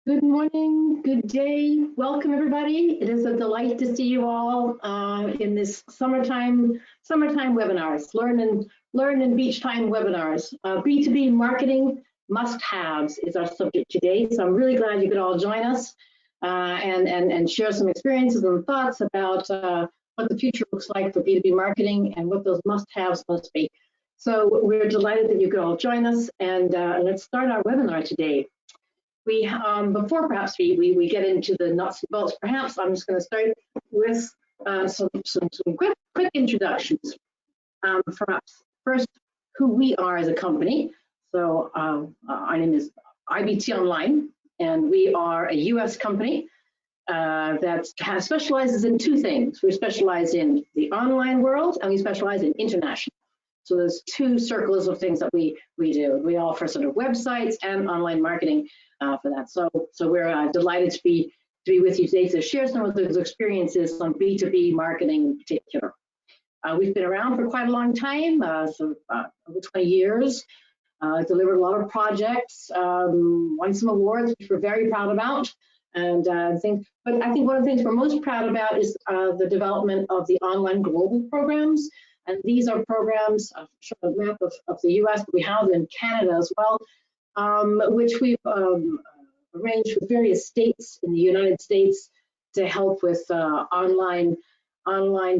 Good morning, good day. Welcome, everybody. It is a delight to see you all in this summertime webinars, learn and beach time webinars. B2B marketing must-haves is our subject today. So I'm really glad you could all join us and share some experiences and thoughts about what the future looks like for B2B marketing and what those must-haves must be. So we're delighted that you could all join us, and let's start our webinar today. Before perhaps we get into the nuts and bolts, perhaps I'm just going to start with some quick introductions. Perhaps first, who we are as a company. So our name is IBT Online, and we are a US company that specializes in two things. We specialize in the online world, and we specialize in international. So there's two circles of things that we do. We offer sort of websites and online marketing for that. So we're delighted to be with you today to share some of those experiences on B2B marketing in particular. We've been around for quite a long time, over 20 years. Delivered a lot of projects, won some awards, which we're very proud about. And I think one of the things we're most proud about is the development of the online global programs. And these are programs, I'll show a map of the US, but we have them in Canada as well, which we've arranged with various states in the United States to help with online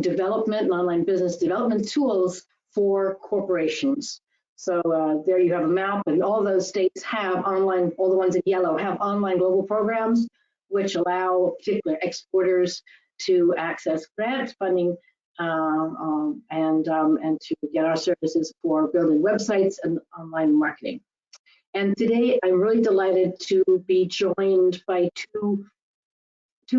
development and online business development tools for corporations. So there you have a map, and all those states have online, all the ones in yellow have online global programs, which allow particular exporters to access grant funding and to get our services for building websites and online marketing. And today I'm really delighted to be joined by two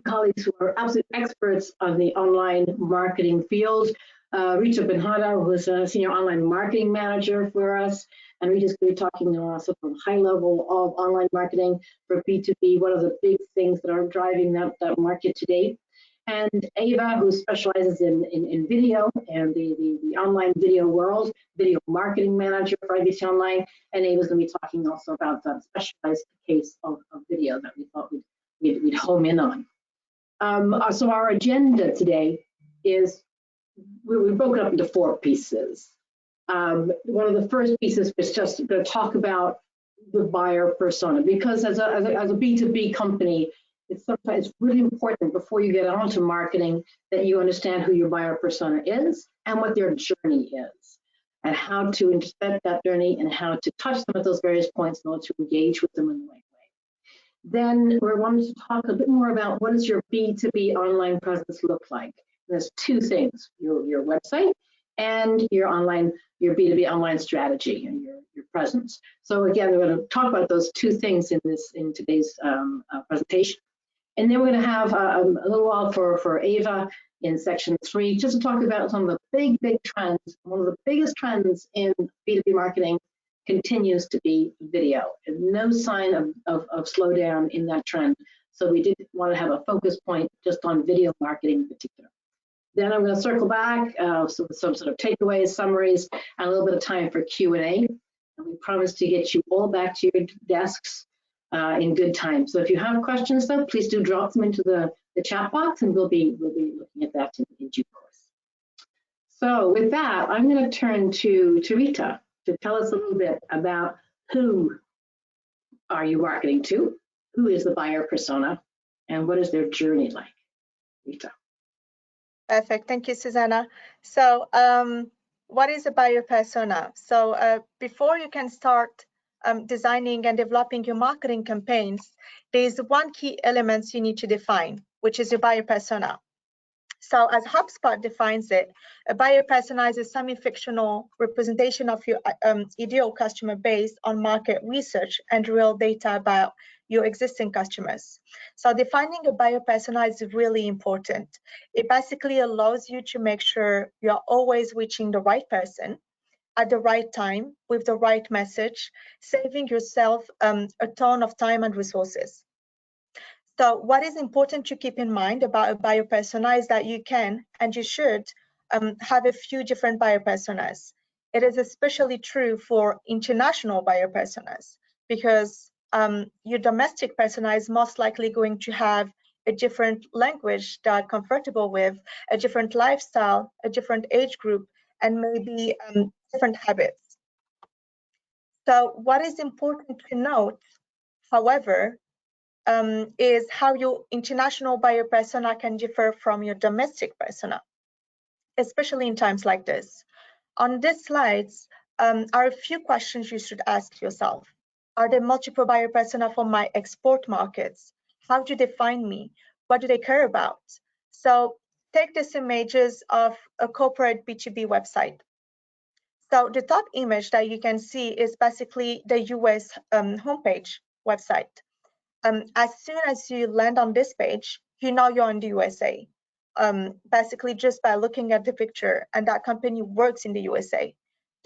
colleagues who are absolute experts on the online marketing field. Rita Benhada, who is a senior online marketing manager for us, and Rita's going to be talking sort of high level of online marketing for B2B, one of the big things that are driving that market today. And Ava, who specializes in video and the online video world, video marketing manager for IBT Online. And Ava's going to be talking also about the specialized case of video that we thought we'd home in on. So our agenda today is, we broke it up into 4 pieces. One of the first pieces is just going to talk about the buyer persona, because as a B2B company, it's really important before you get onto marketing that you understand who your buyer persona is and what their journey is, and how to interpret that journey and how to touch them at those various points in order to engage with them in the right way. Then we wanted to talk a bit more about what does your B2B online presence look like. There's 2 things: your website and your B2B online strategy and your presence. So again, we're going to talk about those 2 things in today's presentation. And then we're going to have a little while for Ava in section 3, just to talk about some of the big trends. One of the biggest trends in B2B marketing continues to be video, and no sign of slowdown in that trend. So we did want to have a focus point just on video marketing in particular. Then I'm going to circle back some sort of takeaways, summaries, and a little bit of time for Q&A. And we promise to get you all back to your desks in good time. So if you have questions, though, please do drop them into the chat box, and we'll be looking at that in due course. So with that, I'm going to turn to Rita to tell us a little bit about who are you marketing to, who is the buyer persona, and what is their journey like. Rita. Perfect. Thank you, Susanna. So what is a buyer persona? So before you can start designing and developing your marketing campaigns, there is one key element you need to define, which is your buyer persona. So as HubSpot defines it, a buyer persona is a semi-fictional representation of your ideal customer based on market research and real data about your existing customers. So defining a buyer persona is really important. It basically allows you to make sure you're always reaching the right person at the right time with the right message, saving yourself a ton of time and resources. So what is important to keep in mind about a buyer persona is that you can and you should have a few different buyer personas. It is especially true for international buyer personas, because your domestic persona is most likely going to have a different language they're comfortable with, a different lifestyle, a different age group, and maybe different habits. So what is important to note, however, is how your international buyer persona can differ from your domestic persona, especially in times like this. On these slides are a few questions you should ask yourself. Are there multiple buyer persona for my export markets? How do they find me? What do they care about? So take these images of a corporate B2B website. So the top image that you can see is basically the US homepage website. As soon as you land on this page, you know you're in the USA. Basically just by looking at the picture, and that company works in the USA.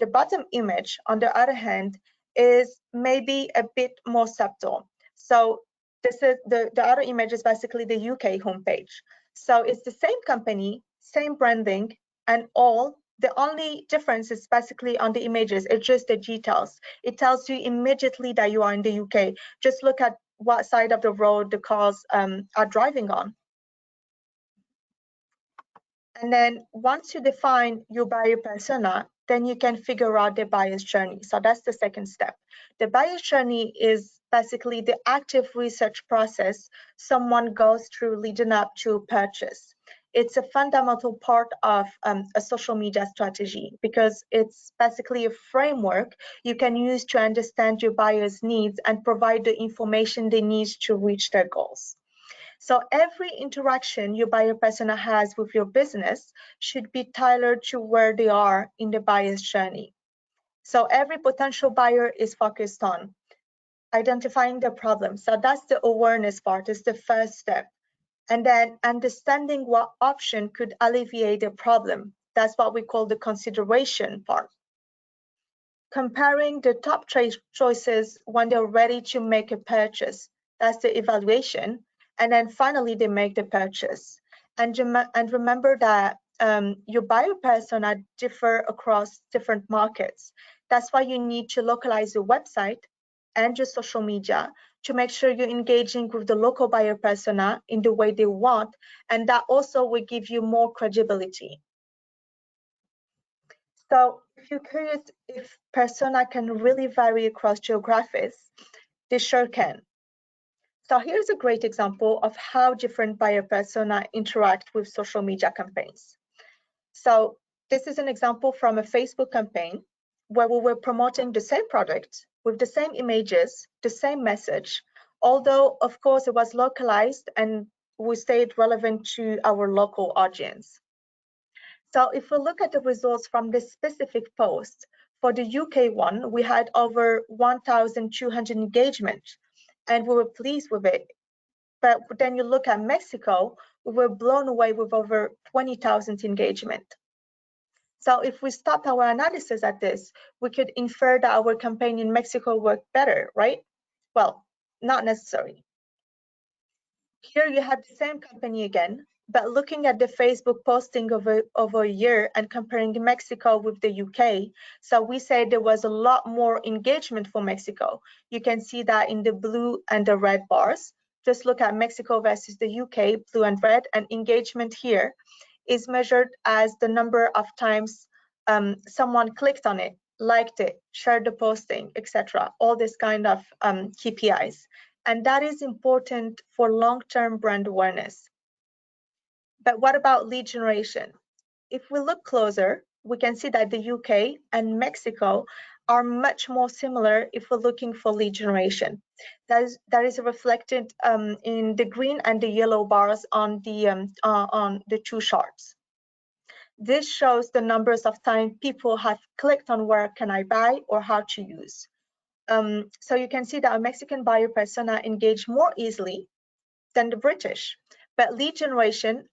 The bottom image, on the other hand, is maybe a bit more subtle. So this is the other image is basically the UK homepage. So it's the same company, same branding, and all. The only difference is basically on the images. It's just the details. It tells you immediately that you are in the UK. Just look at what side of the road the cars are driving on. And then once you define your buyer persona, then you can figure out the buyer's journey. So that's the second step. The buyer's journey is basically the active research process someone goes through leading up to purchase. It's a fundamental part of a social media strategy because it's basically a framework you can use to understand your buyer's needs and provide the information they need to reach their goals. So every interaction your buyer persona has with your business should be tailored to where they are in the buyer's journey. So every potential buyer is focused on identifying the problem. So that's the awareness part, is the first step. And then understanding what option could alleviate the problem. That's what we call the consideration part. Comparing the top choices when they're ready to make a purchase. That's the evaluation. And then finally, they make the purchase. And remember that your buyer persona differ across different markets. That's why you need to localize your website and your social media to make sure you're engaging with the local buyer persona in the way they want. And that also will give you more credibility. So if you're curious if persona can really vary across geographies, they sure can. So here's a great example of how different buyer persona interact with social media campaigns. So this is an example from a Facebook campaign where we were promoting the same product with the same images, the same message, although of course it was localized and we stayed relevant to our local audience. So if we look at the results from this specific post, for the UK one, we had over 1,200 engagement and we were pleased with it. But then you look at Mexico, we were blown away with over 20,000 engagement. So if we stopped our analysis at this, we could infer that our campaign in Mexico worked better, right? Well, not necessarily. Here you have the same company again, but looking at the Facebook posting over a year and comparing Mexico with the UK, so we say there was a lot more engagement for Mexico. You can see that in the blue and the red bars. Just look at Mexico versus the UK, blue and red, and engagement here is measured as the number of times someone clicked on it, liked it, shared the posting, etc. All this kind of KPIs. And that is important for long-term brand awareness. But what about lead generation? If we look closer, we can see that the UK and Mexico are much more similar if we're looking for lead generation. That is reflected in the green and the yellow bars on the two charts. This shows the numbers of times people have clicked on where can I buy or how to use. So you can see that a Mexican buyer persona engage more easily than the British, but lead generation,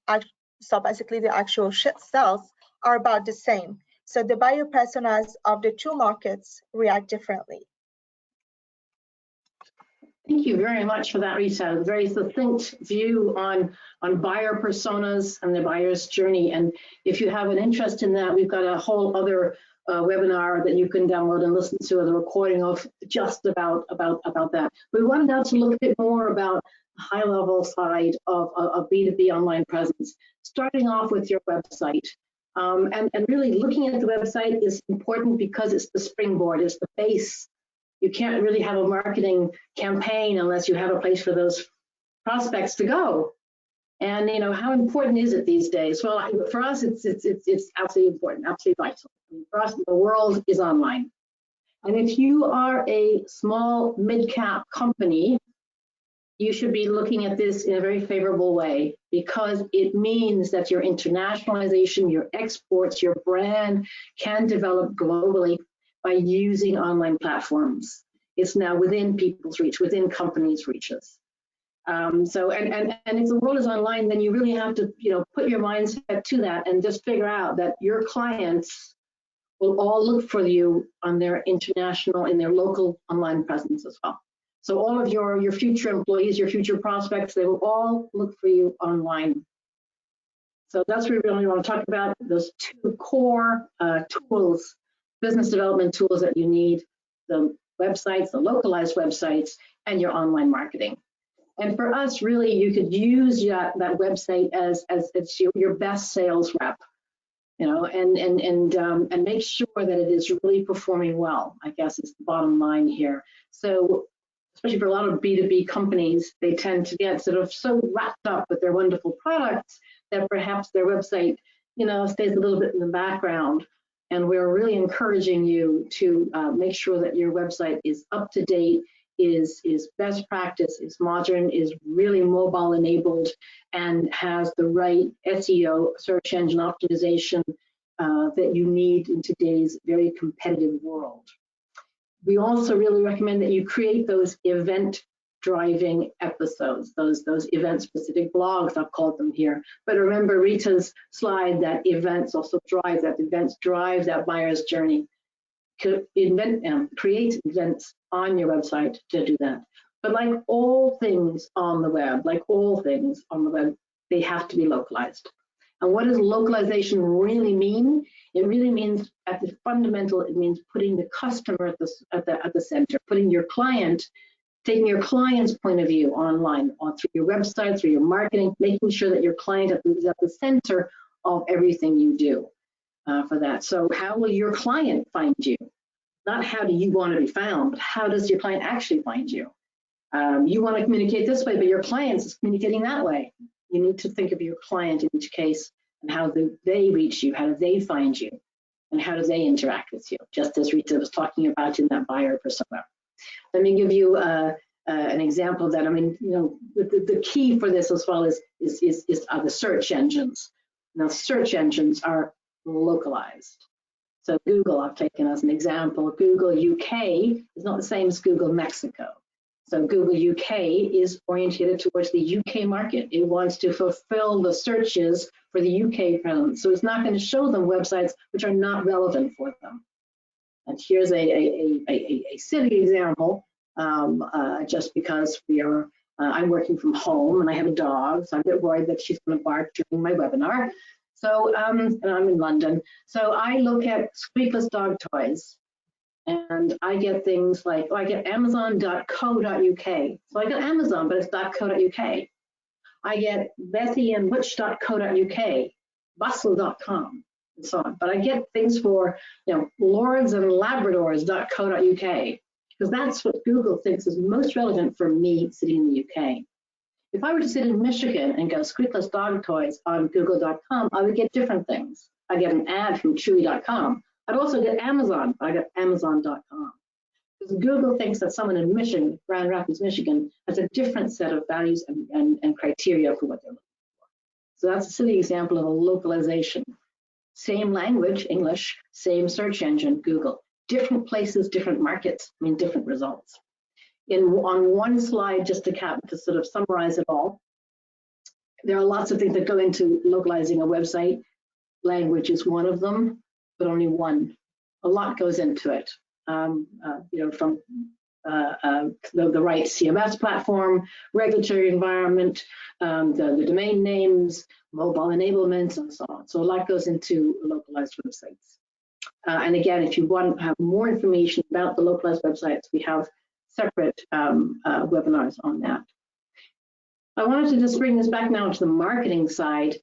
so basically the actual sales, are about the same. So the buyer personas of the two markets react differently. Thank you very much for that, Rita. A very succinct view on buyer personas and the buyer's journey. And if you have an interest in that, we've got a whole other webinar that you can download and listen to, the recording of just about that. We wanted now to look a bit more about the high-level side of B2B online presence, starting off with your website. And really looking at the website is important because it's the springboard, it's the base. You can't really have a marketing campaign unless you have a place for those prospects to go. And how important is it these days? Well, for us, it's absolutely important, absolutely vital. I mean, for us, the world is online. And if you are a small mid-cap company, you should be looking at this in a very favorable way, because it means that your internationalization, your exports, your brand can develop globally by using online platforms. It's now within people's reach, within companies' reaches. So if the world is online, then you really have to put your mindset to that and just figure out that your clients will all look for you on their international, in their local online presence as well. So all of your future employees, your future prospects, they will all look for you online. So that's what we really want to talk about, those two core tools, business development tools that you need: the websites, the localized websites, and your online marketing. And for us, really, you could use that website as your best sales rep, and make sure that it is really performing well, I guess is the bottom line here. So especially for a lot of B2B companies, they tend to get sort of so wrapped up with their wonderful products that perhaps their website, stays a little bit in the background. And we're really encouraging you to make sure that your website is up to date, is best practice, is modern, is really mobile enabled, and has the right SEO, search engine optimization, that you need in today's very competitive world. We also really recommend that you create those event driving episodes, those event specific blogs, I've called them here. But remember Rita's slide that events also drive, that events drive that buyer's journey. Create events on your website to do that. But like all things on the web, they have to be localized. And what does localization really mean? It really means, at the fundamental, it means putting the customer at the center, putting your client, taking your client's point of view online, through your website, through your marketing, making sure that your client is at the center of everything you do for that. So how will your client find you? Not how do you want to be found, but how does your client actually find you? You want to communicate this way, but your client is communicating that way. You need to think of your client in each case and how do they reach you, how do they find you, and how do they interact with you, just as Rita was talking about in that buyer persona. Let me give you an example of that. I mean, the key for this as well is the search engines. Now, search engines are localized. So Google, I've taken as an example. Google UK is not the same as Google Mexico. So Google UK is oriented towards the UK market. It wants to fulfill the searches for the UK presence. So it's not going to show them websites which are not relevant for them. And here's a silly example, just because I'm working from home and I have a dog, so I'm a bit worried that she's going to bark during my webinar. So, and I'm in London. So I look at squeakless dog toys. And I get things like, I get Amazon.co.uk. So I get Amazon, but it's .co.uk. I get BethyandWitch.co.uk, Bustle.com, and so on. But I get things for, Lords and Labradors.co.uk, because that's what Google thinks is most relevant for me sitting in the UK. If I were to sit in Michigan and go squeakless dog toys on Google.com, I would get different things. I get an ad from Chewy.com. I'd also get Amazon. I got Amazon.com. Because Google thinks that someone in Michigan, Grand Rapids, Michigan, has a different set of values and criteria for what they're looking for. So that's a silly example of a localization. Same language, English, same search engine, Google. Different places, different markets, different results. On one slide, just to sort of summarize it all, there are lots of things that go into localizing a website. Language is one of them, but only one. A lot goes into it, from the right CMS platform, regulatory environment, the domain names, mobile enablement, and so on. So a lot goes into localized websites. And again, if you want to have more information about the localized websites, we have separate webinars on that. I wanted to just bring this back now to the marketing side.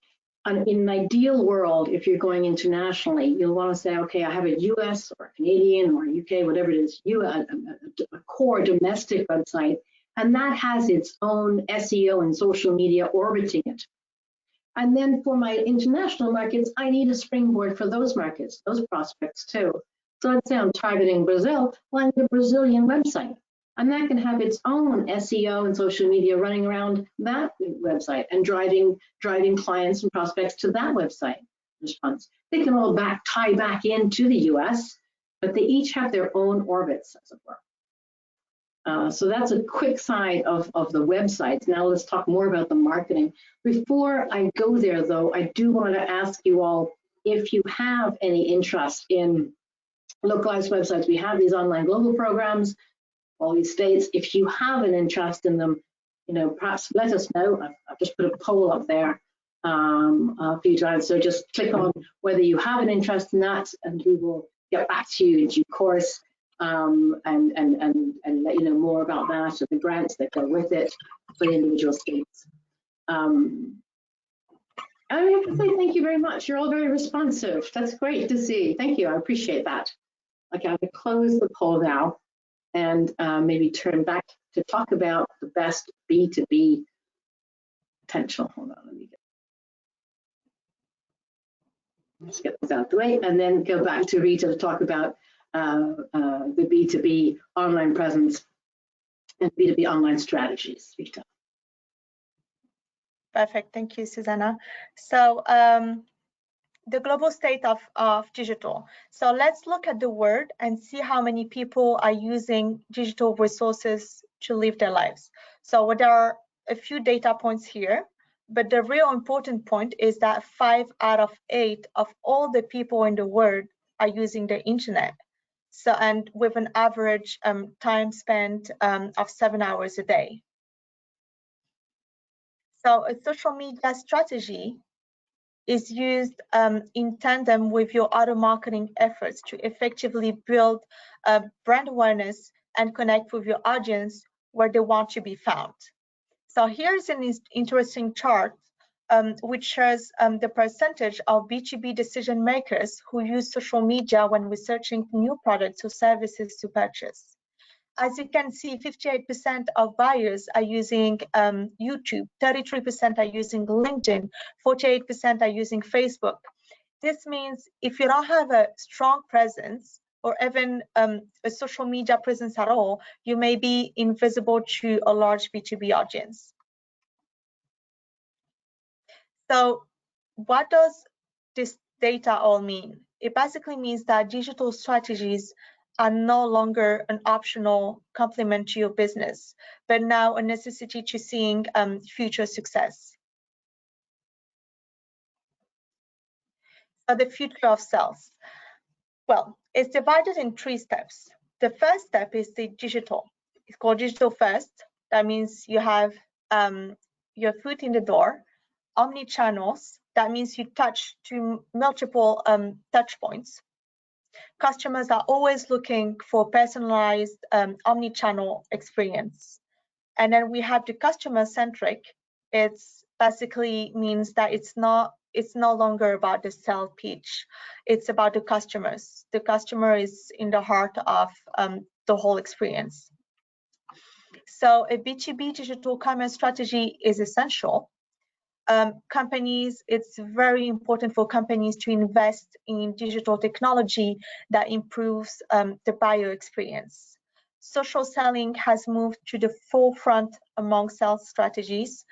In an ideal world, if you're going internationally, you'll want to say, okay, I have a US or Canadian or UK, whatever it is, a core domestic website, and that has its own SEO and social media orbiting it. And then for my international markets, I need a springboard for those markets, those prospects too. So let's say I'm targeting Brazil, well, I need a Brazilian website. And that can have its own SEO and social media running around that website and driving clients and prospects to that website response. They can all tie back into the US, but they each have their own orbits, as it were. So that's a quick side of the websites. Now let's talk more about the marketing. Before I go there, though, I do want to ask you all if you have any interest in localized websites. We have these online global programs, all these states. If you have an interest in them, perhaps let us know. I've just put a poll up there a few times. So just click on whether you have an interest in that, and we will get back to you in due course and let you know more about that and the grants that go with it for the individual states. I have to say thank you very much. You're all very responsive. That's great to see. Thank you. I appreciate that. Okay, I'm going to close the poll now and maybe turn back to talk about the best B2B potential. Hold on, let's get this out of the way, and then go back to Rita to talk about the B2B online presence and B2B online strategies. Rita. Perfect, thank you, Susanna. So the global state of digital. So let's look at the world and see how many people are using digital resources to live their lives. So there are a few data points here, but the real important point is that 5 out of 8 of all the people in the world are using the internet. So, and with an average time spent of 7 hours a day. So a social media strategy is used in tandem with your other marketing efforts to effectively build brand awareness and connect with your audience where they want to be found. So here's an interesting chart which shows the percentage of B2B decision makers who use social media when researching new products or services to purchase. As you can see, 58% of buyers are using YouTube, 33% are using LinkedIn, 48% are using Facebook. This means if you don't have a strong presence or even a social media presence at all, you may be invisible to a large B2B audience. So what does this data all mean? It basically means that digital strategies are no longer an optional complement to your business, but now a necessity to seeing future success. So the future of sales. Well, it's divided in 3 steps. The first step is the digital. It's called digital first. That means you have your foot in the door. Omni-channels. That means you touch to multiple touch points. Customers are always looking for personalized omni-channel experience. And then we have the customer-centric. It's basically means that it's no longer about the sales pitch. It's about the customers. The customer is in the heart of the whole experience. So a B2B digital commerce strategy is essential. It's very important for companies to invest in digital technology that improves the buyer experience. Social selling has moved to the forefront among sales strategies,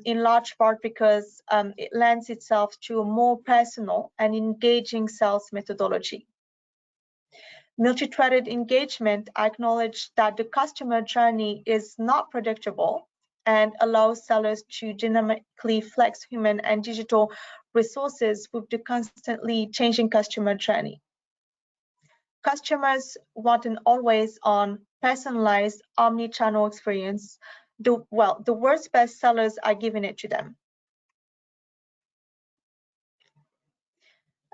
in large part because it lends itself to a more personal and engaging sales methodology. Multithreaded engagement acknowledges that the customer journey is not predictable and allows sellers to dynamically flex human and digital resources with the constantly changing customer journey. Customers want an always-on, personalized, omni-channel experience. The world's best sellers are giving it to them.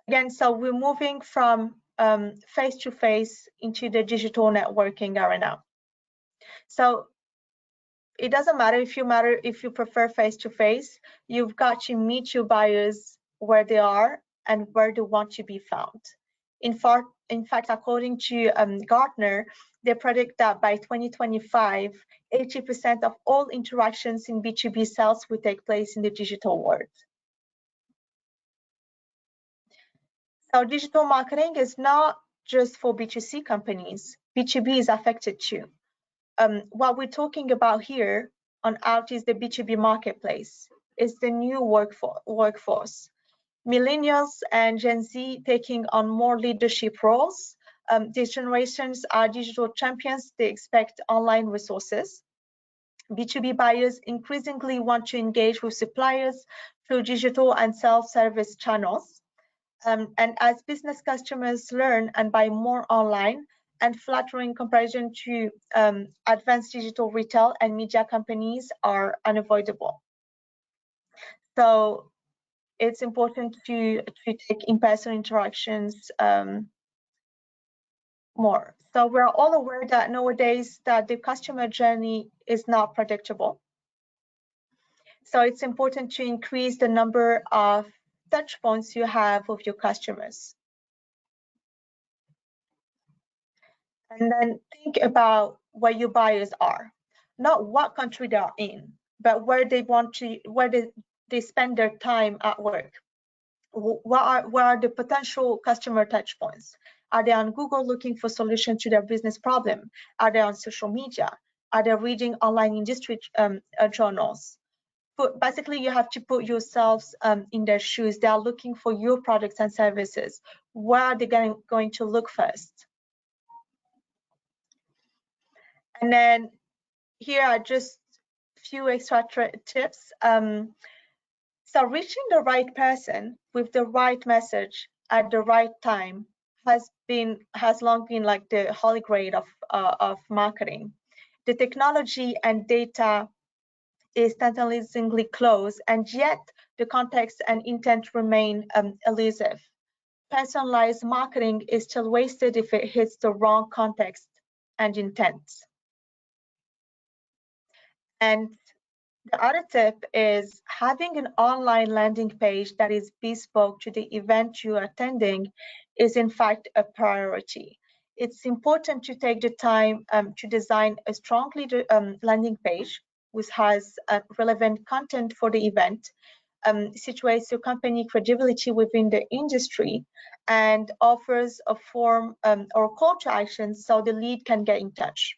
Again, so we're moving from face-to-face into the digital networking arena. So it doesn't matter if you prefer face-to-face, you've got to meet your buyers where they are and where they want to be found. In fact, according to Gartner, they predict that by 2025, 80% of all interactions in B2B sales will take place in the digital world. So digital marketing is not just for B2C companies. B2B is affected too. What we're talking about here on Out is the B2B marketplace. It's the new workforce. Millennials and Gen Z taking on more leadership roles. These generations are digital champions. They expect online resources. B2B buyers increasingly want to engage with suppliers through digital and self-service channels. And as business customers learn and buy more online, and flattering comparison to advanced digital retail and media companies are unavoidable. So it's important to take in-person interactions more. So we're all aware that nowadays that the customer journey is not predictable. So it's important to increase the number of touch points you have with your customers. And then think about where your buyers are, not what country they are in, but where they they spend their time at work. What are the potential customer touch points? Are they on Google looking for solutions to their business problem? Are they on social media? Are they reading online industry journals? But basically, you have to put yourselves in their shoes. They are looking for your products and services. Where are they going to look first? And then here are just a few extra tips. So reaching the right person with the right message at the right time has long been like the holy grail of marketing. The technology and data is tantalizingly close, and yet the context and intent remain elusive. Personalized marketing is still wasted if it hits the wrong context and intent. And the other tip is having an online landing page that is bespoke to the event you are attending is in fact a priority. It's important to take the time to design a strong landing page which has relevant content for the event, situates your company credibility within the industry, and offers a form or a call to action so the lead can get in touch.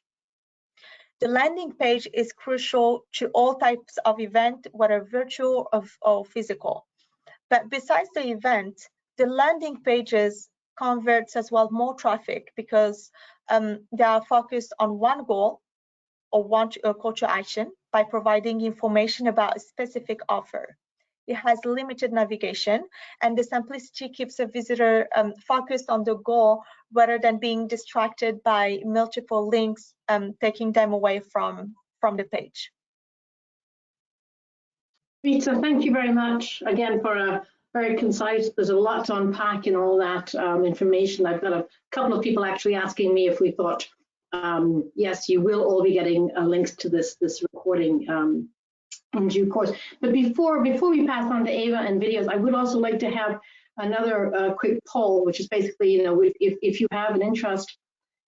The landing page is crucial to all types of event, whether virtual or physical. But besides the event, the landing pages converts as well more traffic because they are focused on one goal or one call to action by providing information about a specific offer. It has limited navigation, and the simplicity keeps a visitor focused on the goal rather than being distracted by multiple links taking them away from the page. Rita, thank you very much again for a very concise. There's a lot to unpack in all that information. I've got a couple of people actually asking me if we thought, yes, you will all be getting links to this recording in due course. But before we pass on to Ava and videos, I would also like to have another quick poll, which is basically, you know, if you have an interest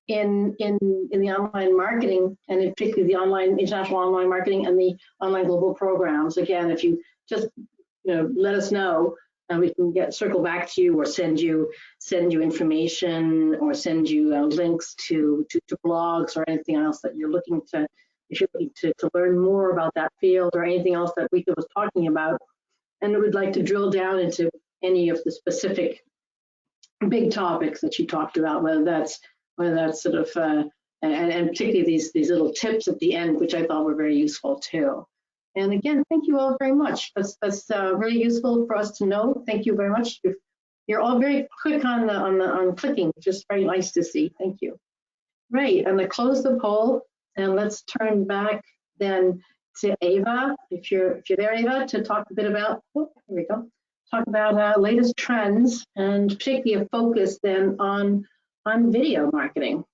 in the online marketing, and in particularly the international online marketing and the online global programs. Again, if you just let us know, and we can circle back to you or send you information or send you links to blogs or anything else that you're looking to. If you're looking to learn more about that field or anything else that Rita was talking about, and would like to drill down into any of the specific big topics that she talked about, whether that's sort of, and particularly these little tips at the end, which I thought were very useful too. And again, thank you all very much. That's really useful for us to know. Thank you very much. You're all very quick on clicking, just very nice to see. Thank you. Right, I'm gonna close the poll, and let's turn back then to Ava, if you're there, Ava, to talk a bit about. Oh, here we go. talk about latest trends and particularly a focus then on video marketing.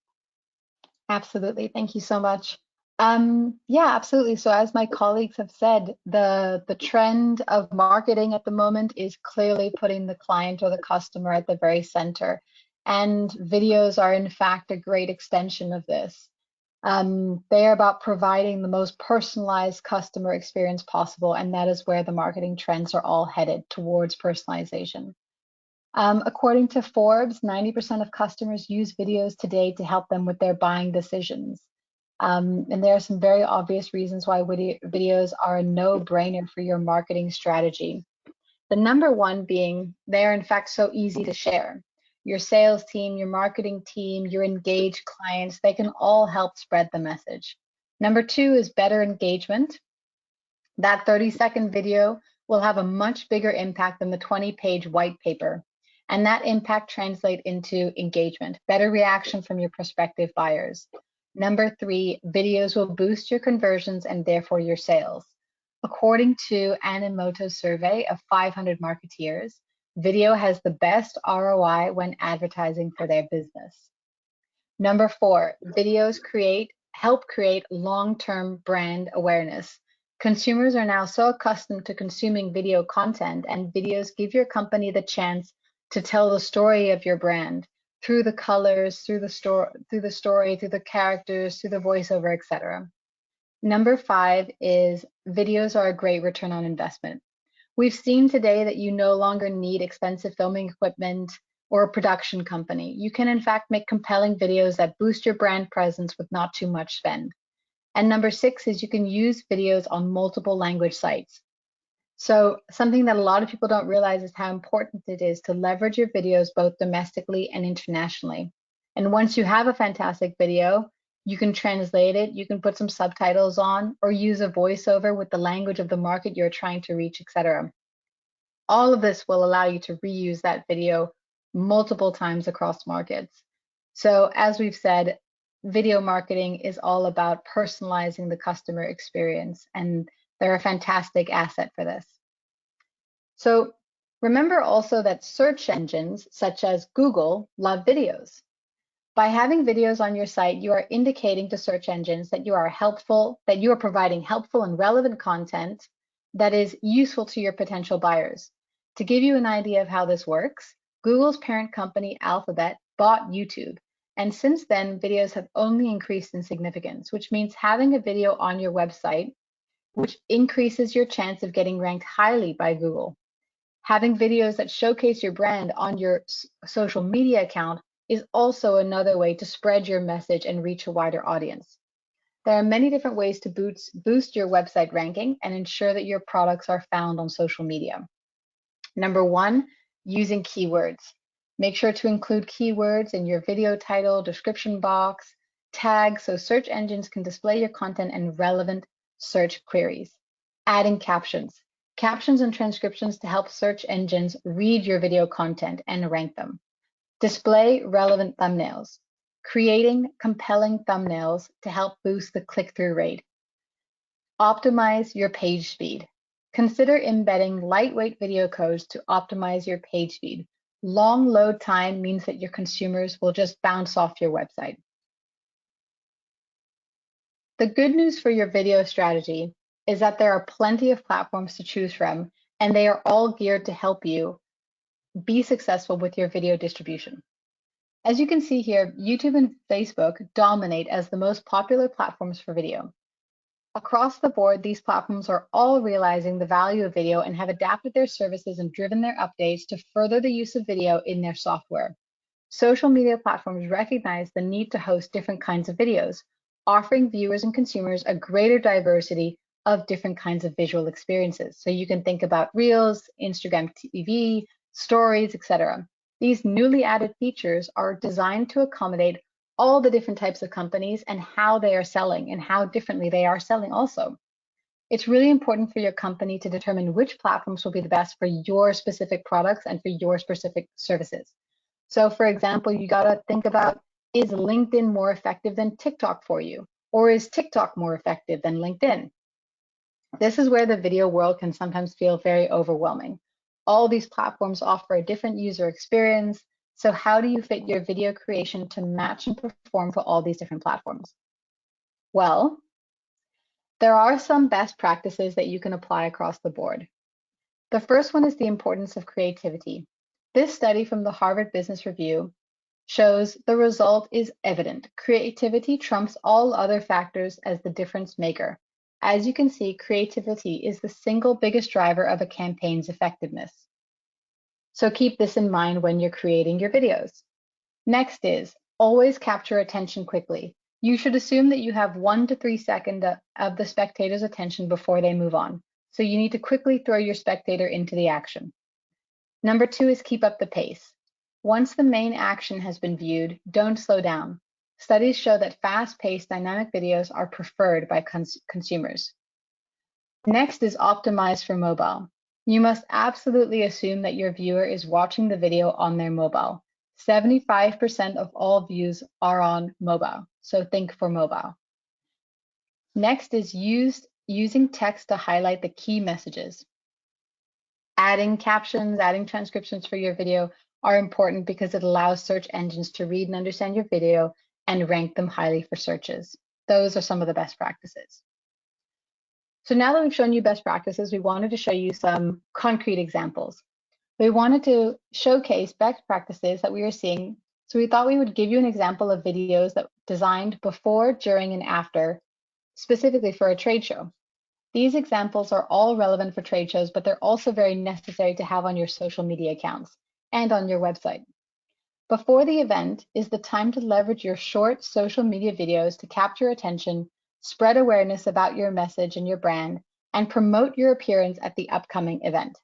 Absolutely. Thank you so much. Yeah, absolutely. So as my colleagues have said, the trend of marketing at the moment is clearly putting the client or the customer at the very center. And videos are in fact a great extension of this. They are about providing the most personalized customer experience possible, and that is where the marketing trends are all headed, towards personalization. According to Forbes, 90% of customers use videos today to help them with their buying decisions. And there are some very obvious reasons why videos are a no-brainer for your marketing strategy. The number one being they're in fact so easy to share. Your sales team, your marketing team, your engaged clients, they can all help spread the message. Number two is better engagement. That 30-second video will have a much bigger impact than the 20-page white paper. And that impact translates into engagement, better reaction from your prospective buyers. Number three, videos will boost your conversions and therefore your sales. According to Animoto's survey of 500 marketeers, video has the best ROI when advertising for their business. Number four, videos help create long-term brand awareness. Consumers are now so accustomed to consuming video content, and videos give your company the chance to tell the story of your brand through the colors, through the story, through the characters, through the voiceover, etc. Number five is videos are a great return on investment. We've seen today that you no longer need expensive filming equipment or a production company. You can in fact make compelling videos that boost your brand presence with not too much spend. And number six is you can use videos on multiple language sites. So something that a lot of people don't realize is how important it is to leverage your videos both domestically and internationally. And once you have a fantastic video, you can translate it, you can put some subtitles on, or use a voiceover with the language of the market you're trying to reach, etc. All of this will allow you to reuse that video multiple times across markets. So as we've said, video marketing is all about personalizing the customer experience, and they're a fantastic asset for this. So remember also that search engines such as Google love videos. By having videos on your site, you are indicating to search engines that you are helpful, that you are providing helpful and relevant content that is useful to your potential buyers. To give you an idea of how this works, Google's parent company Alphabet bought YouTube. And since then, videos have only increased in significance, which means having a video on your website, which increases your chance of getting ranked highly by Google. Having videos that showcase your brand on your social media account is also another way to spread your message and reach a wider audience. There are many different ways to boost your website ranking and ensure that your products are found on social media. Number one, using keywords. Make sure to include keywords in your video title, description box, tags, so search engines can display your content and relevant search queries. Adding captions. Captions and transcriptions to help search engines read your video content and rank them. Display relevant thumbnails. Creating compelling thumbnails to help boost the click-through rate. Optimize your page speed. Consider embedding lightweight video codes to optimize your page speed. Long load time means that your consumers will just bounce off your website. The good news for your video strategy is that there are plenty of platforms to choose from, and they are all geared to help you be successful with your video distribution. As you can see here, YouTube and Facebook dominate as the most popular platforms for video. Across the board, these platforms are all realizing the value of video and have adapted their services and driven their updates to further the use of video in their software. Social media platforms recognize the need to host different kinds of videos, offering viewers and consumers a greater diversity of different kinds of visual experiences. So you can think about Reels, Instagram TV, Stories, etc. These newly added features are designed to accommodate all the different types of companies and how they are selling and how differently they are selling also. It's really important for your company to determine which platforms will be the best for your specific products and for your specific services. So for example, you gotta think about, is LinkedIn more effective than TikTok for you? Or is TikTok more effective than LinkedIn? This is where the video world can sometimes feel very overwhelming. All these platforms offer a different user experience. So how do you fit your video creation to match and perform for all these different platforms? Well, there are some best practices that you can apply across the board. The first one is the importance of creativity. This study from the Harvard Business Review shows the result is evident. Creativity trumps all other factors as the difference maker. As you can see, creativity is the single biggest driver of a campaign's effectiveness. So keep this in mind when you're creating your videos. Next is always capture attention quickly. You should assume that you have 1 to 3 seconds of the spectator's attention before they move on. So you need to quickly throw your spectator into the action. Number 2 is keep up the pace. Once the main action has been viewed, don't slow down. Studies show that fast-paced dynamic videos are preferred by consumers. Next is optimize for mobile. You must absolutely assume that your viewer is watching the video on their mobile. 75% of all views are on mobile, so think for mobile. Next is using text to highlight the key messages. Adding captions, adding transcriptions for your video are important because it allows search engines to read and understand your video and rank them highly for searches. Those are some of the best practices. So now that we've shown you best practices, we wanted to show you some concrete examples. We wanted to showcase best practices that we were seeing. So we thought we would give you an example of videos that designed before, during, and after, specifically for a trade show. These examples are all relevant for trade shows, but they're also very necessary to have on your social media accounts and on your website. Before the event is the time to leverage your short social media videos to capture attention, spread awareness about your message and your brand, and promote your appearance at the upcoming event.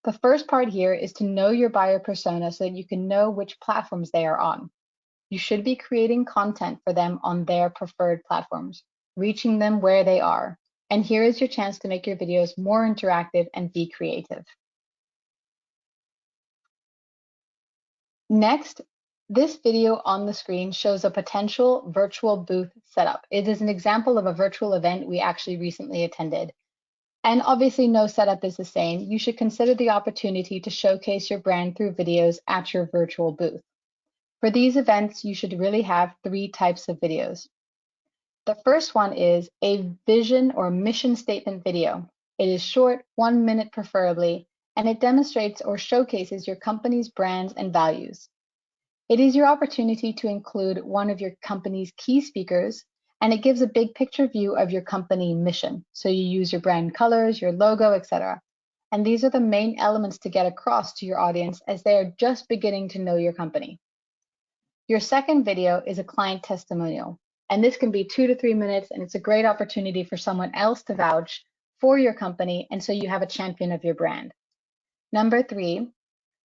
The first part here is to know your buyer persona so that you can know which platforms they are on. You should be creating content for them on their preferred platforms, reaching them where they are. And here is your chance to make your videos more interactive and be creative. Next, this video on the screen shows a potential virtual booth setup. It is an example of a virtual event we actually recently attended. And obviously no setup is the same. You should consider the opportunity to showcase your brand through videos at your virtual booth. For these events, you should really have 3 types of videos. The first one is a vision or mission statement video. It is short, 1 minute preferably, and it demonstrates or showcases your company's brands and values. It is your opportunity to include one of your company's key speakers, and it gives a big picture view of your company mission. So you use your brand colors, your logo, etc. And these are the main elements to get across to your audience as they are just beginning to know your company. Your second video is a client testimonial, and this can be 2 to 3 minutes, and it's a great opportunity for someone else to vouch for your company, and so you have a champion of your brand. Number 3,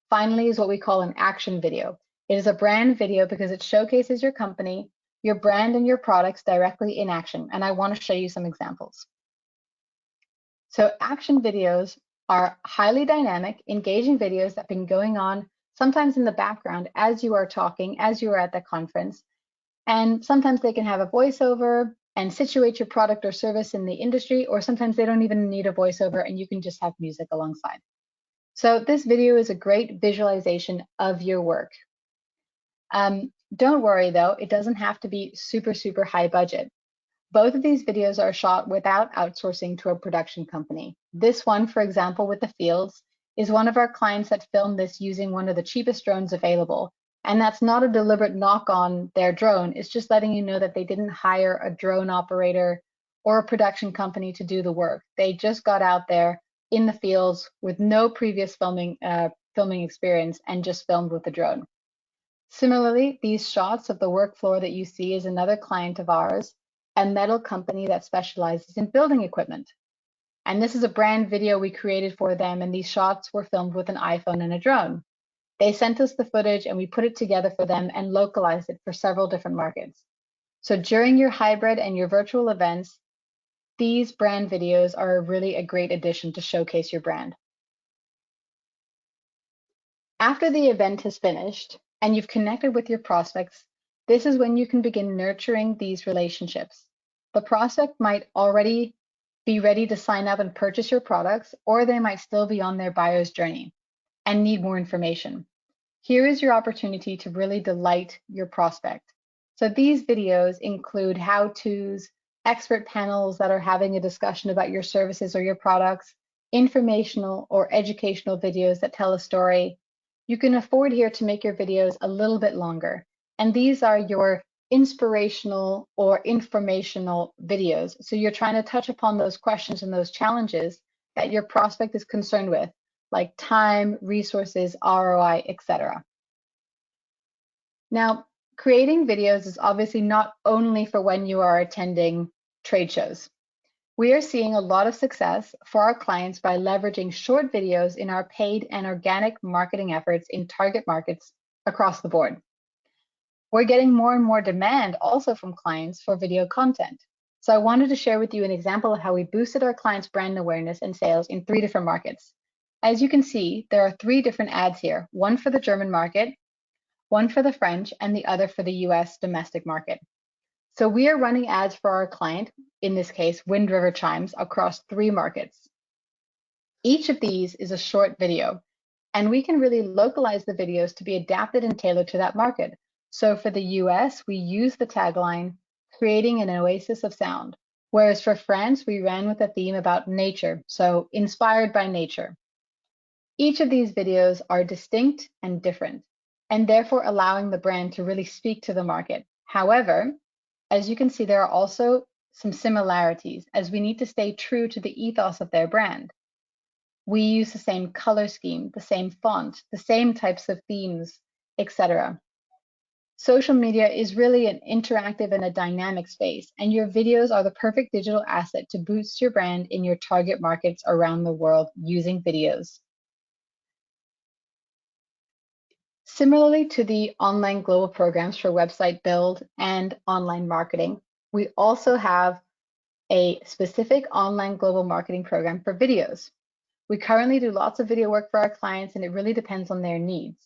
finally, is what we call an action video. It is a brand video because it showcases your company, your brand, and your products directly in action, and I want to show you some examples. So action videos are highly dynamic, engaging videos that have been going on sometimes in the background as you are talking, as you are at the conference, and sometimes they can have a voiceover and situate your product or service in the industry, or sometimes they don't even need a voiceover and you can just have music alongside. So this video is a great visualization of your work. Don't worry though, it doesn't have to be super high budget. Both of these videos are shot without outsourcing to a production company. This one, for example, with the fields, is one of our clients that filmed this using one of the cheapest drones available. And that's not a deliberate knock on their drone. It's just letting you know that they didn't hire a drone operator or a production company to do the work. They just got out there in the fields with no previous filming experience and just filmed with the drone. Similarly, these shots of the work floor that you see is another client of ours, a metal company that specializes in building equipment. And this is a brand video we created for them, and these shots were filmed with an iPhone and a drone. They sent us the footage and we put it together for them and localized it for several different markets. So during your hybrid and your virtual events, these brand videos are really a great addition to showcase your brand. After the event has finished and you've connected with your prospects, this is when you can begin nurturing these relationships. The prospect might already be ready to sign up and purchase your products, or they might still be on their buyer's journey and need more information. Here is your opportunity to really delight your prospect. So these videos include how-tos, expert panels that are having a discussion about your services or your products, informational or educational videos that tell a story. You can afford here to make your videos a little bit longer. And these are your inspirational or informational videos. So you're trying to touch upon those questions and those challenges that your prospect is concerned with, like time, resources, ROI, etc. Now, creating videos is obviously not only for when you are attending trade shows. We are seeing a lot of success for our clients by leveraging short videos in our paid and organic marketing efforts in target markets across the board. We're getting more and more demand also from clients for video content. So I wanted to share with you an example of how we boosted our clients' brand awareness and sales in 3 different markets. As you can see, there are 3 different ads here, one for the German market, one for the French, and the other for the US domestic market. So we are running ads for our client, in this case, Wind River Chimes, across 3 markets. Each of these is a short video, and we can really localize the videos to be adapted and tailored to that market. So for the US, we use the tagline, creating an oasis of sound. Whereas for France, we ran with a theme about nature, so inspired by nature. Each of these videos are distinct and different, and therefore allowing the brand to really speak to the market. However, as you can see, there are also some similarities, as we need to stay true to the ethos of their brand. We use the same color scheme, the same font, the same types of themes, etc. Social media is really an interactive and a dynamic space, and your videos are the perfect digital asset to boost your brand in your target markets around the world using videos. Similarly to the online global programs for website build and online marketing, we also have a specific online global marketing program for videos. We currently do lots of video work for our clients, and it really depends on their needs.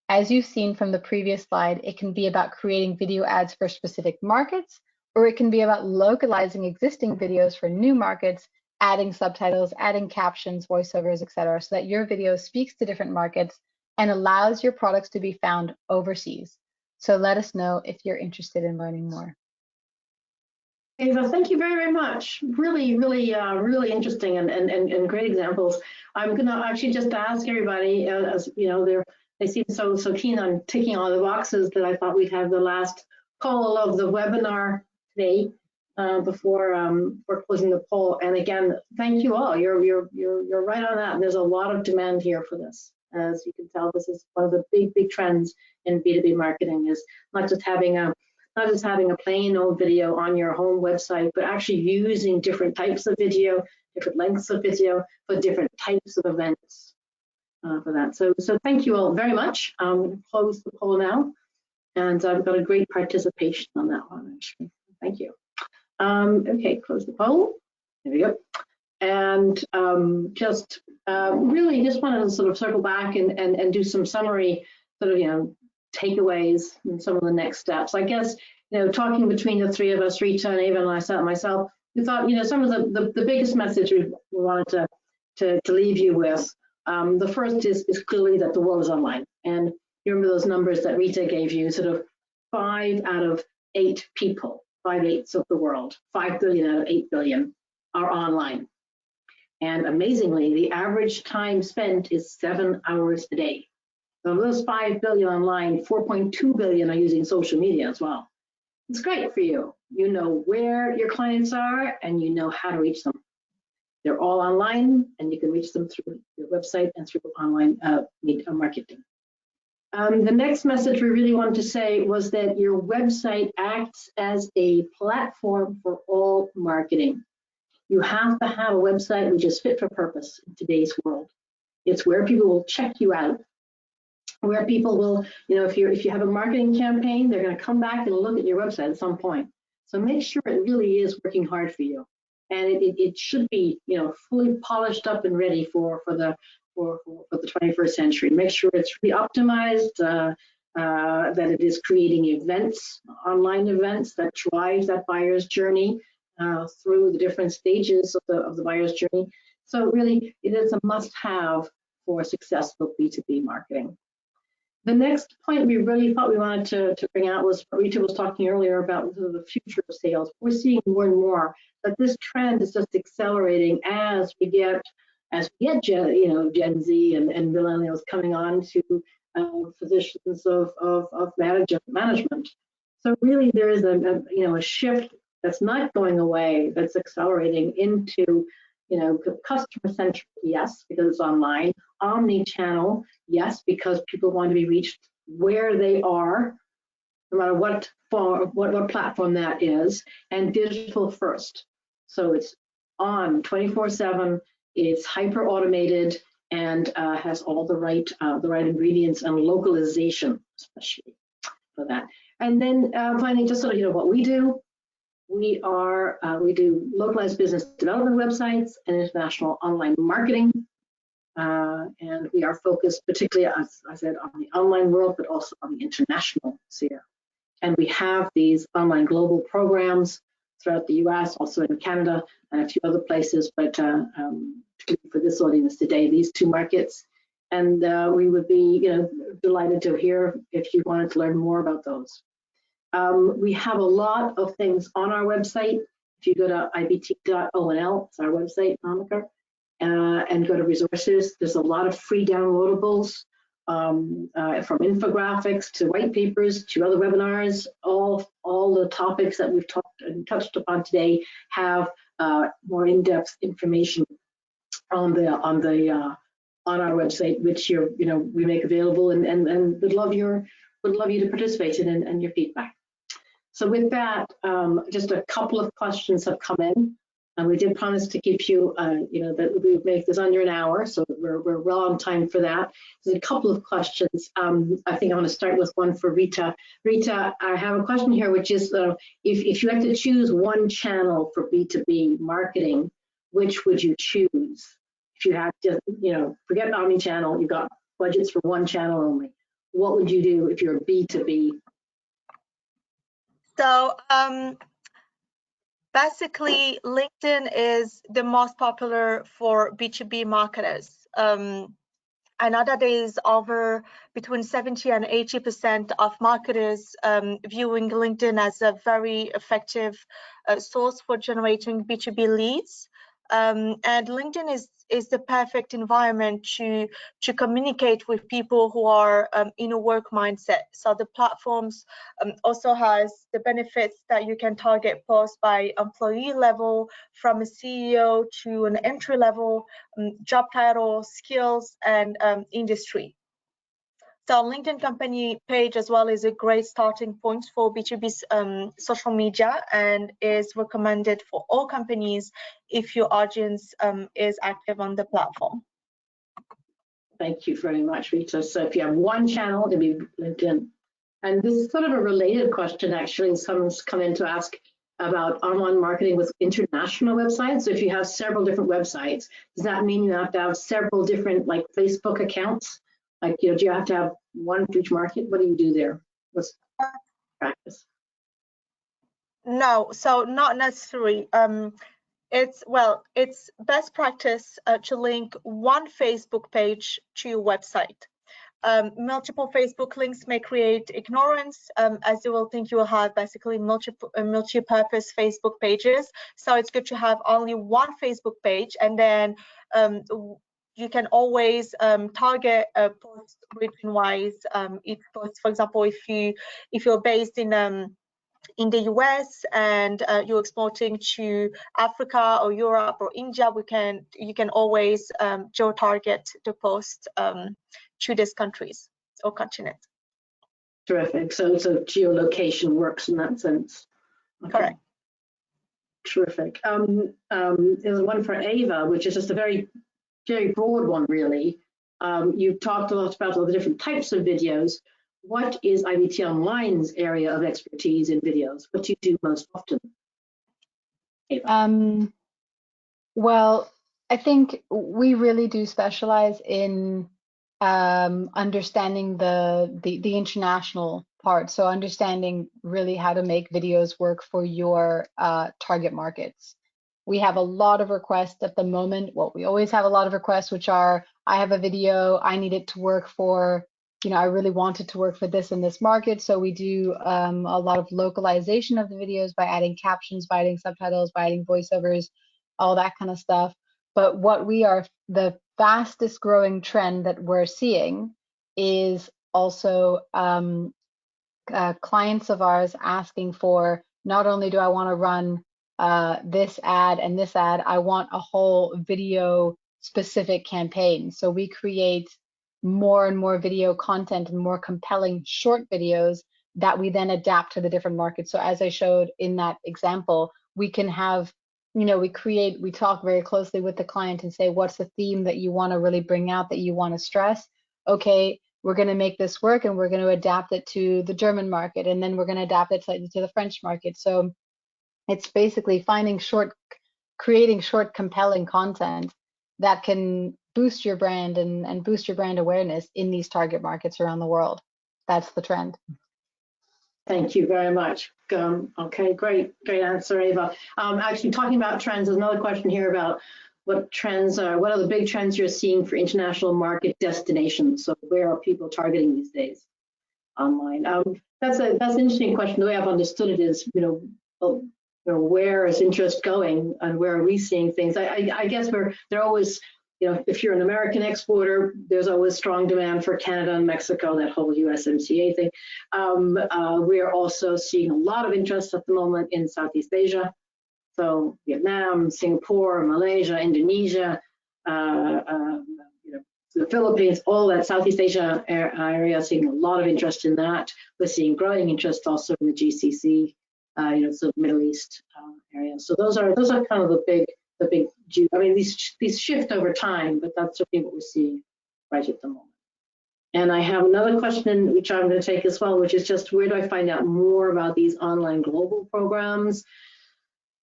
As you've seen from the previous slide, it can be about creating video ads for specific markets, or it can be about localizing existing videos for new markets, adding subtitles, adding captions, voiceovers, etc., so that your video speaks to different markets and allows your products to be found overseas. So let us know if you're interested in learning more. Ava, thank you very, very much. Really, really interesting and great examples. I'm gonna actually just ask everybody, as you know, they seem so keen on ticking all the boxes, that I thought we'd have the last call of the webinar today before closing the poll. And again, thank you all. You're right on that. There's a lot of demand here for this. As you can tell, this is one of the big trends in B2B marketing, is not just having a plain old video on your home website, but actually using different types of video, different lengths of video for different types of events for that. So thank you all very much. I'm going to close the poll now, and I've got a great participation on that one, actually. Thank you. Okay, close the poll. There we go. And really just wanted to sort of circle back and do some summary, sort of, you know, takeaways and some of the next steps. I guess, you know, talking between the 3 of us, Rita and Ava and myself, we thought, you know, some of the biggest message we wanted to leave you with. The first is clearly that the world is online. And you remember those numbers that Rita gave you, sort of 5 out of 8 people, 5/8 of the world, 5 billion out of 8 billion are online. And amazingly, the average time spent is 7 hours a day. So of those 5 billion online, 4.2 billion are using social media as well. It's great for you. You know where your clients are and you know how to reach them. They're all online, and you can reach them through your website and through online marketing. The next message we really wanted to say was that your website acts as a platform for all marketing. You have to have a website which is fit for purpose in today's world. It's where people will check you out, where people will, you know, if you have a marketing campaign, they're going to come back and look at your website at some point. So make sure it really is working hard for you, and it should be, you know, fully polished up and ready for the 21st century. Make sure it's really optimized, that it is creating events, online events that drive that buyer's journey, through the different stages of the buyer's journey. So really, it is a must-have for successful B2B marketing. The next point we really thought we wanted to bring out was what Rita was talking earlier about the future of sales. We're seeing more and more that this trend is just accelerating as we get Gen Z and millennials coming on to positions of management. So really, there is a shift that's not going away, that's accelerating into customer-centric, yes, because it's online, omni-channel, yes, because people want to be reached where they are, no matter what platform that is, and digital first. So it's on 24/7, it's hyper-automated, and has all the right ingredients and localization, especially for that. And then finally, just so you know what we do. We do localized business development websites and international online marketing, and we are focused particularly, as I said, on the online world, but also on the international sphere. And we have these online global programs throughout the US, also in Canada, and a few other places, but particularly for this audience today, these two markets. And we would be delighted to hear if you wanted to learn more about those. We have a lot of things on our website. If you go to ibt.onl, it's our website, Monica, and go to resources, there's a lot of free downloadables from infographics to white papers to other webinars. All the topics that we've touched upon today have more in-depth information on our website, which we make available, and would love you to participate in and your feedback. So with that, just a couple of questions have come in, and we did promise to keep you, that we would make this under an hour, so we're well on time for that. There's a couple of questions. I think I want to start with one for Rita. Rita, I have a question here, which is, if you had to choose one channel for B2B marketing, which would you choose? If you had to, forget omni-channel, you've got budgets for one channel only. What would you do if you're a B2B? So basically, LinkedIn is the most popular for B2B marketers. I know that there is between 70 and 80% of marketers viewing LinkedIn as a very effective source for generating B2B leads. And LinkedIn is the perfect environment to communicate with people who are in a work mindset. So the platforms also has the benefits that you can target posts by employee level, from a CEO to an entry level, job title, skills, and industry. So LinkedIn company page as well is a great starting point for B2B social media, and is recommended for all companies if your audience is active on the platform. Thank you very much, Rita. So if you have one channel, it'll be LinkedIn. And this is sort of a related question, actually. Someone's come in to ask about online marketing with international websites. So if you have several different websites, does that mean you have to have several different, like, Facebook accounts? Like, do you have to have one for each market? What do you do there? What's practice? No, so not necessary. It's best practice to link one Facebook page to your website. Multiple Facebook links may create ignorance, as you will think you will have basically multi-purpose Facebook pages. So it's good to have only one Facebook page, and then you can always target a post region-wise. Each post, for example, if you're based in the US and you're exporting to Africa or Europe or India, you can always geo-target the post to these countries or continents. Terrific. So geolocation works in that sense. Okay. Correct. Terrific. There's one for Ava, which is just a very broad one, really. You've talked a lot about all the different types of videos. What is IBT Online's area of expertise in videos? What do you do most often? Ava? Well, I think we really do specialize in understanding the international part. So understanding really how to make videos work for your target markets. We have a lot of requests at the moment. Well, we always have a lot of requests, which are, I have a video, I need it to work for, I really want it to work for this and this market. So we do a lot of localization of the videos by adding captions, by adding subtitles, by adding voiceovers, all that kind of stuff. But the fastest growing trend that we're seeing is also clients of ours asking for, not only do I want to run this ad and this ad, I want a whole video specific campaign. So we create more and more video content and more compelling short videos that we then adapt to the different markets. So as I showed in that example, we can have, we talk very closely with the client and say, what's the theme that you want to really bring out, that you want to stress? Okay, we're going to make this work and we're going to adapt it to the German market, and then we're going to adapt it slightly to the French market. So it's basically creating short, compelling content that can boost your brand and boost your brand awareness in these target markets around the world. That's the trend. Thank you very much. Okay, great answer, Eva. Actually, talking about trends, there's another question here about what are the big trends you're seeing for international market destinations? So where are people targeting these days online? That's an interesting question. The way I've understood it is, where is interest going and where are we seeing things? I guess they're always, if you're an American exporter, there's always strong demand for Canada and Mexico, that whole USMCA thing. We're also seeing a lot of interest at the moment in Southeast Asia. So Vietnam, Singapore, Malaysia, Indonesia, the Philippines, all that Southeast Asia area, seeing a lot of interest in that. We're seeing growing interest also in the GCC, so Middle East area. So those are kind of the big. I mean, these shift over time, but that's certainly what we're seeing right at the moment. And I have another question which I'm going to take as well, which is just, where do I find out more about these online global programs?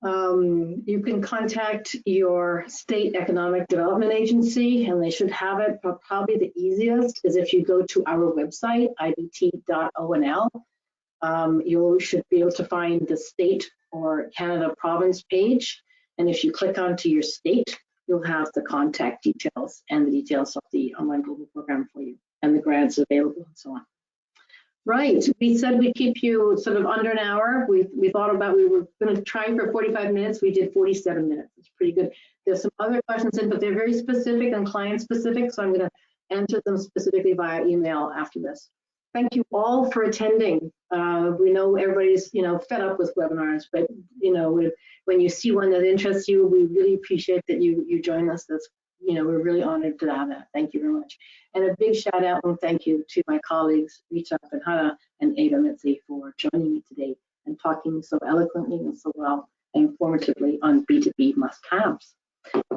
You can contact your state economic development agency, and they should have it. But probably the easiest is if you go to our website, ibt.onl. You should be able to find the state or Canada province page. And if you click onto your state, you'll have the contact details and the details of the online global program for you, and the grants available and so on. Right, we said we'd keep you sort of under an hour. We thought about, we were going to try for 45 minutes. We did 47 minutes. It's pretty good. There's some other questions in, but they're very specific and client specific, so I'm going to answer them specifically via email after this. Thank you all for attending. We know everybody's, fed up with webinars, but when you see one that interests you, we really appreciate that you join us. That's, we're really honored to have that. Thank you very much. And a big shout out and thank you to my colleagues, Rita Benhada and Eva Mitzi, for joining me today and talking so eloquently and so well and informatively on B2B must-haves.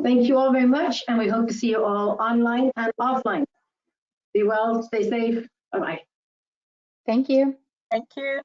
Thank you all very much, and we hope to see you all online and offline. Be well, stay safe. Bye-bye. Thank you. Thank you.